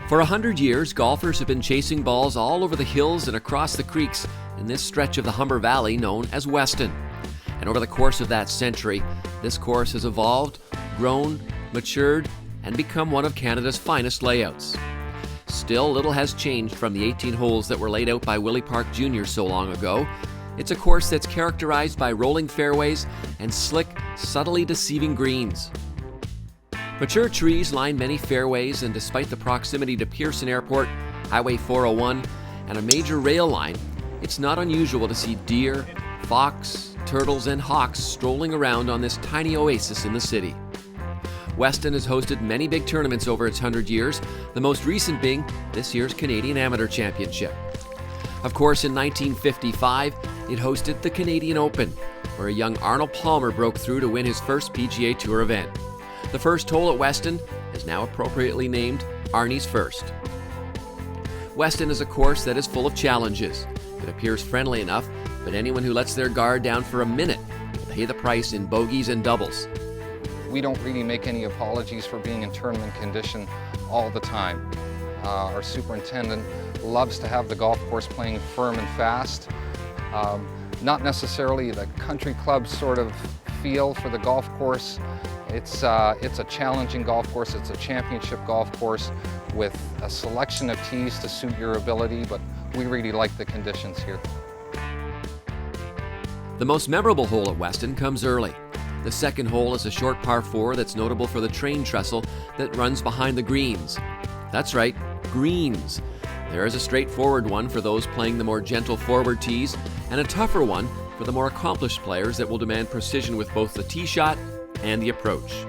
For 100 years, golfers have been chasing balls all over the hills and across the creeks in this stretch of the Humber Valley known as Weston. And over the course of that century, this course has evolved, grown, matured, and become one of Canada's finest layouts. Still, little has changed from the 18 holes that were laid out by Willie Park Jr. so long ago. It's a course that's characterized by rolling fairways and slick, subtly deceiving greens. Mature trees line many fairways, and despite the proximity to Pearson Airport, Highway 401, and a major rail line, it's not unusual to see deer, fox, turtles, and hawks strolling around on this tiny oasis in the city. Weston has hosted many big tournaments over its 100 years, the most recent being this year's Canadian Amateur Championship. Of course, in 1955, it hosted the Canadian Open, where a young Arnold Palmer broke through to win his first PGA Tour event. The first hole at Weston is now appropriately named Arnie's First. Weston is a course that is full of challenges. It appears friendly enough, but anyone who lets their guard down for a minute will pay the price in bogeys and doubles. We don't really make any apologies for being in tournament condition all the time. Our superintendent loves to have the golf course playing firm and fast. Not necessarily the country club sort of feel for the golf course. It's a challenging golf course. It's a championship golf course with a selection of tees to suit your ability, but we really like the conditions here. The most memorable hole at Weston comes early. The second hole is a short par 4 that's notable for the train trestle that runs behind the greens. That's right, greens. There is a straightforward one for those playing the more gentle forward tees, and a tougher one for the more accomplished players that will demand precision with both the tee shot and the approach.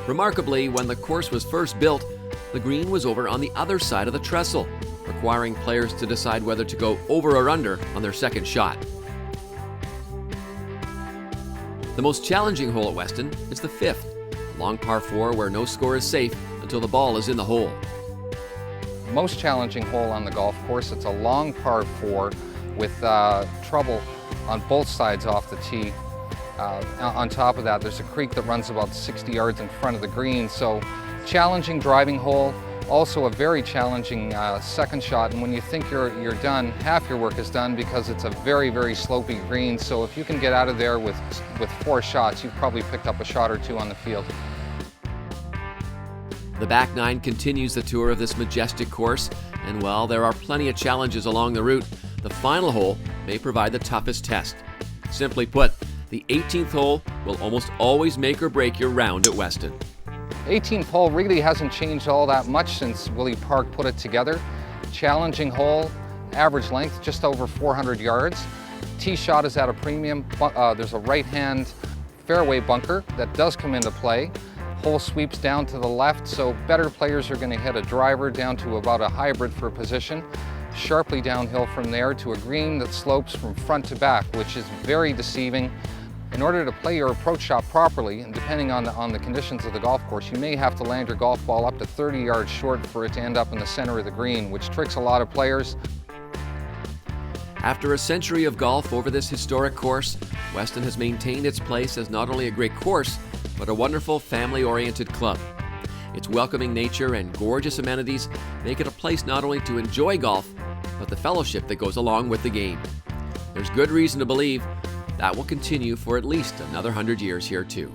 Remarkably, when the course was first built, the green was over on the other side of the trestle, requiring players to decide whether to go over or under on their second shot. The most challenging hole at Weston is the fifth, a long par 4 where no score is safe until the ball is in the hole. Most challenging hole on the golf course, it's a long par 4 with trouble on both sides off the tee. On top of that, there's a creek that runs about 60 yards in front of the green, so challenging driving hole, also a very challenging second shot, and when you think you're done, half your work is done because it's a very, very slopey green, so if you can get out of there with 4 shots, you've probably picked up a shot or 2 on the field. The back nine continues the tour of this majestic course, and while there are plenty of challenges along the route, the final hole may provide the toughest test. Simply put, the 18th hole will almost always make or break your round at Weston. 18th hole really hasn't changed all that much since Willie Park put it together. Challenging hole, average length just over 400 yards. Tee shot is at a premium. There's a right-hand fairway bunker that does come into play. Hole sweeps down to the left, so better players are going to hit a driver down to about a hybrid for position. Sharply downhill from there to a green that slopes from front to back, which is very deceiving. In order to play your approach shot properly, and depending on the conditions of the golf course, you may have to land your golf ball up to 30 yards short for it to end up in the center of the green, which tricks a lot of players. After a century of golf over this historic course, Weston has maintained its place as not only a great course, but a wonderful family-oriented club. Its welcoming nature and gorgeous amenities make it a place not only to enjoy golf, but the fellowship that goes along with the game. There's good reason to believe that will continue for at least another 100 years here too.